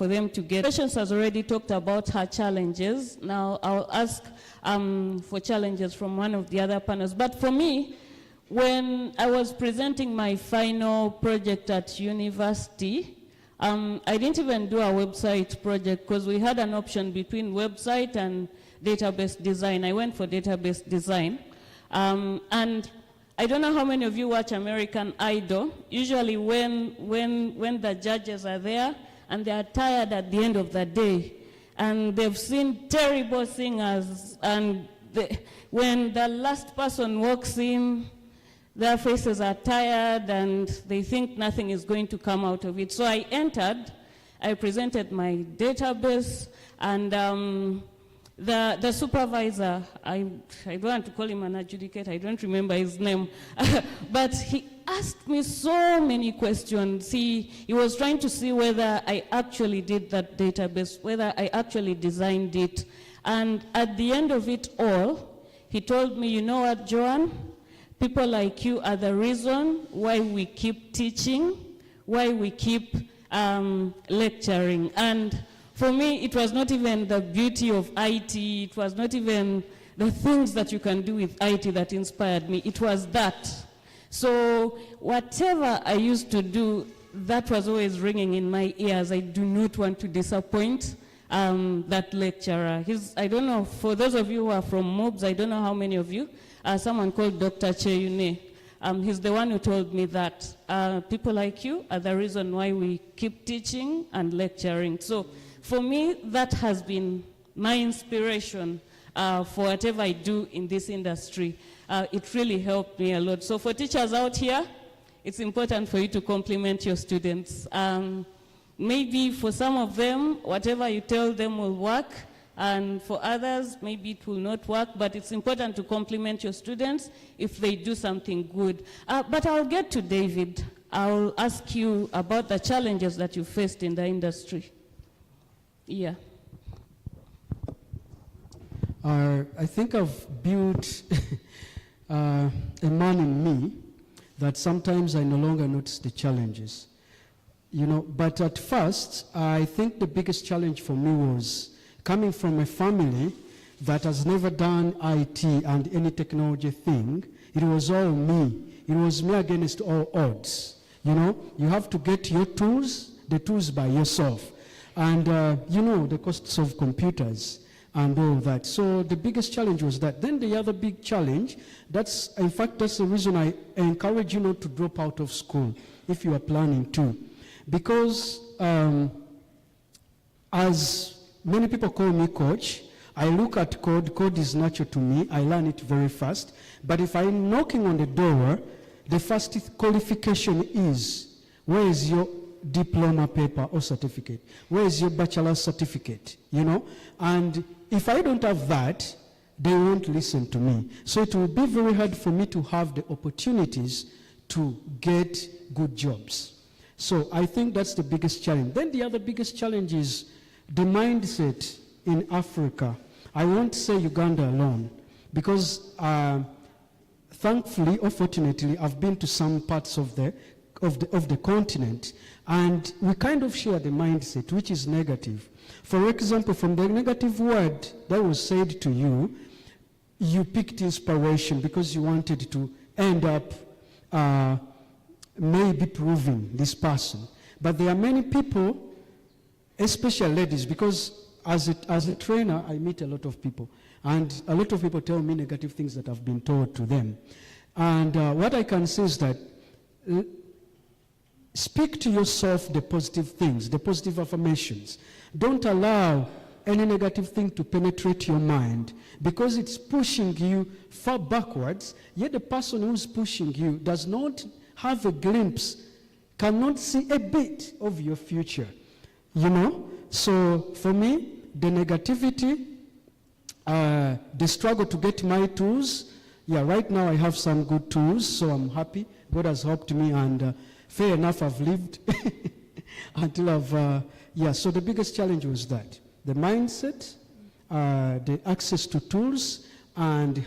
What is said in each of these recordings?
for them to get. Patience has already talked about her challenges. Now I'll ask for challenges from one of the other panels. But for me, when I was presenting my final project at university, I didn't even do a website project because we had an option between website and database design. I went for database design. And I don't know how many of you watch American Idol. Usually when the judges are there and they are tired at the end of the day and they've seen terrible singers, and when the last person walks in, their faces are tired and they think nothing is going to come out of it. So I entered, I presented my database, and the supervisor, I don't want to call him an adjudicator, I don't remember his name, but he asked me so many questions. He was trying to see whether I actually did that database, whether I actually designed it. And at the end of it all, he told me, you know what, Joanne? People like you are the reason why we keep teaching, why we keep lecturing. And for me, it was not even the beauty of IT, it was not even the things that you can do with IT that inspired me, it was that. So whatever I used to do, that was always ringing in my ears. I do not want to disappoint that lecturer. I don't know, for those of you who are from MOBS, I don't know how many of you, someone called Dr. Cheyune. He's the one who told me that people like you are the reason why we keep teaching and lecturing. So for me, that has been my inspiration for whatever I do in this industry. It really helped me a lot. So for teachers out here, it's important for you to compliment your students. Maybe for some of them, whatever you tell them will work, and for others, maybe it will not work, but it's important to compliment your students if they do something good. But I'll get to David. I'll ask you about the challenges that you faced in the industry. Yeah. I think I've built a man in me that sometimes I no longer notice the challenges. You know, but at first, I think the biggest challenge for me was coming from a family that has never done IT and any technology thing. It was all me. It was me against all odds. You know, you have to get your tools, the tools by yourself. And you know, the costs of computers and all that. So the biggest challenge was that. Then the other big challenge, in fact, that's the reason I encourage you not to drop out of school if you are planning to. Because as many people call me coach, I look at code is natural to me, I learn it very fast. But if I'm knocking on the door, the first qualification is, where is your diploma paper or certificate? Where is your bachelor's certificate? You know? And if I don't have that, they won't listen to me. So it will be very hard for me to have the opportunities to get good jobs. So I think that's the biggest challenge. Then the other biggest challenge is the mindset in Africa. I won't say Uganda alone, because thankfully or fortunately, I've been to some parts of the continent, and we kind of share the mindset, which is negative. For example, from the negative word that was said to you, you picked inspiration because you wanted to end up maybe proving this person. But there are many people, especially ladies, because as a trainer, I meet a lot of people. And a lot of people tell me negative things that have been told to them. And what I can say is that speak to yourself the positive things, the positive affirmations. Don't allow any negative thing to penetrate your mind, because it's pushing you far backwards, yet the person who's pushing you does not have a glimpse, cannot see a bit of your future, you know? So for me, the negativity, the struggle to get my tools, yeah, right now I have some good tools, so I'm happy. God has helped me, and fair enough, I've lived until I've, yeah, so the biggest challenge was that. The mindset, the access to tools, and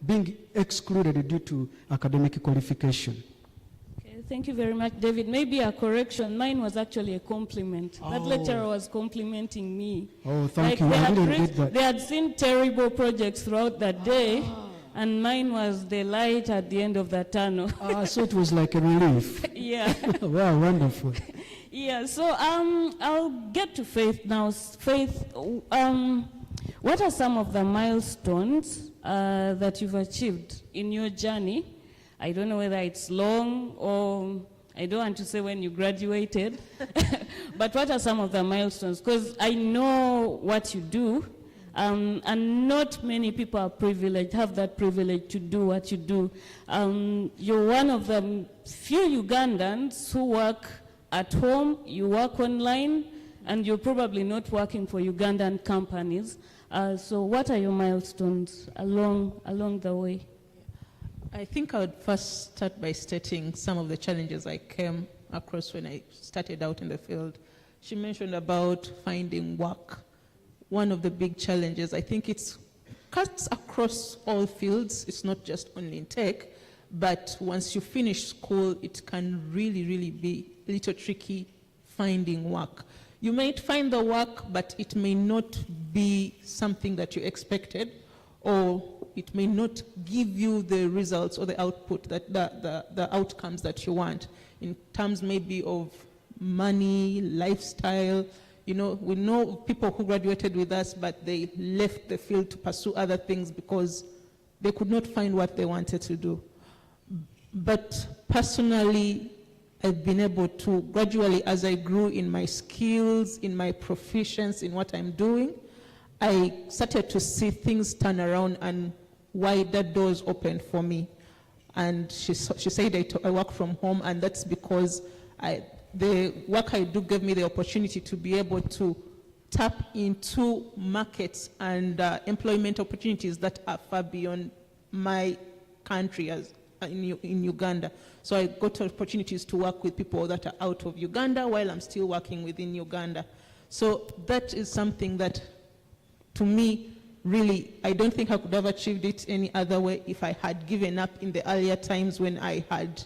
being excluded due to academic qualification. Okay, Thank you very much, David. Maybe a correction. Mine was actually a compliment. That lecturer was complimenting me. Oh, thank you. I didn't get that. They had seen terrible projects throughout that day, and mine was the light at the end of the tunnel. So it was like a relief. Yeah. Wow, wonderful. Yeah, so I'll get to Faith now. Faith, what are some of the milestones that you've achieved in your journey? I don't know whether it's long or I don't want to say when you graduated, but what are some of the milestones? Because I know what you do, and not many people are privileged, have that privilege to do what you do. You're one of the few Ugandans who work at home, you work online, and you're probably not working for Ugandan companies. So what are your milestones along the way? I think I would first start by stating some of the challenges I came across when I started out in the field. She mentioned about finding work. One of the big challenges, I think it's cuts across all fields. It's not just only in tech, but once you finish school, it can really be a little tricky finding work. You might find the work, but it may not be something that you expected, or it may not give you the results or the output, that the outcomes that you want in terms maybe of money, lifestyle. You know, we know people who graduated with us, but they left the field to pursue other things because they could not find what they wanted to do. But personally, I've been able to gradually, as I grew in my skills, in my proficiency, in what I'm doing, I started to see things turn around and wider doors open for me. And she said I work from home, and that's because the work I do gave me the opportunity to be able to tap into markets and employment opportunities that are far beyond my country as in Uganda. So I got opportunities to work with people that are out of Uganda while I'm still working within Uganda. So that is something that, to me, really, I don't think I could have achieved it any other way if I had given up in the earlier times when I had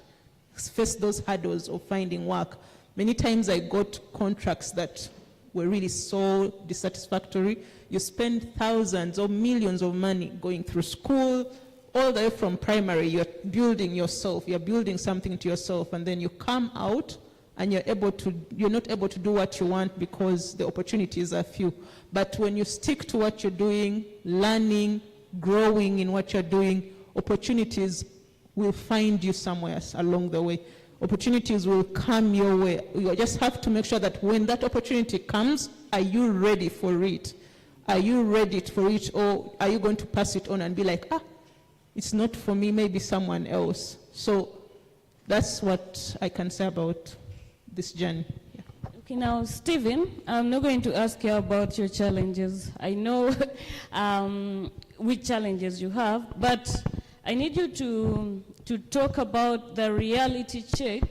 faced those hurdles of finding work. Many times I got contracts that were really so dissatisfactory. You spend thousands or millions of money going through school, all the way from primary, you're building yourself, you're building something to yourself, and then you come out and you're not able to do what you want because the opportunities are few. But when you stick to what you're doing, learning, growing in what you're doing, opportunities will find you somewhere along the way. Opportunities will come your way. You just have to make sure that when that opportunity comes, are you ready for it? Are you ready for it, or are you going to pass it on and be like, it's not for me, maybe someone else? So that's what I can say about this journey. Yeah. Okay, now, Stephen, I'm not going to ask you about your challenges. I know which challenges you have, but I need you to talk about the reality check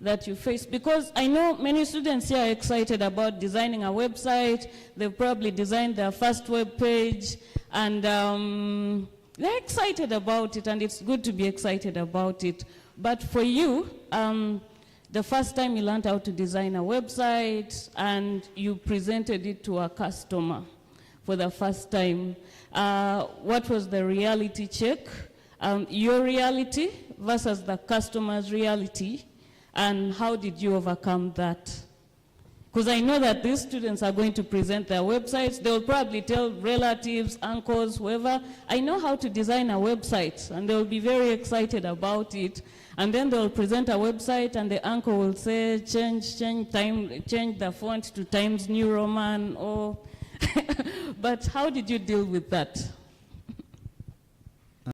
that you face, because I know many students here are excited about designing a website. They've probably designed their first web page, and they're excited about it, and it's good to be excited about it. But for you, the first time you learned how to design a website and you presented it to a customer for the first time, what was the reality check? Your reality versus the customer's reality, and how did you overcome that? Because I know that these students are going to present their websites. They'll probably tell relatives, uncles, whoever, I know how to design a website, and they'll be very excited about it. And then they'll present a website, and the uncle will say, change the font to Times New Roman, or but how did you deal with that?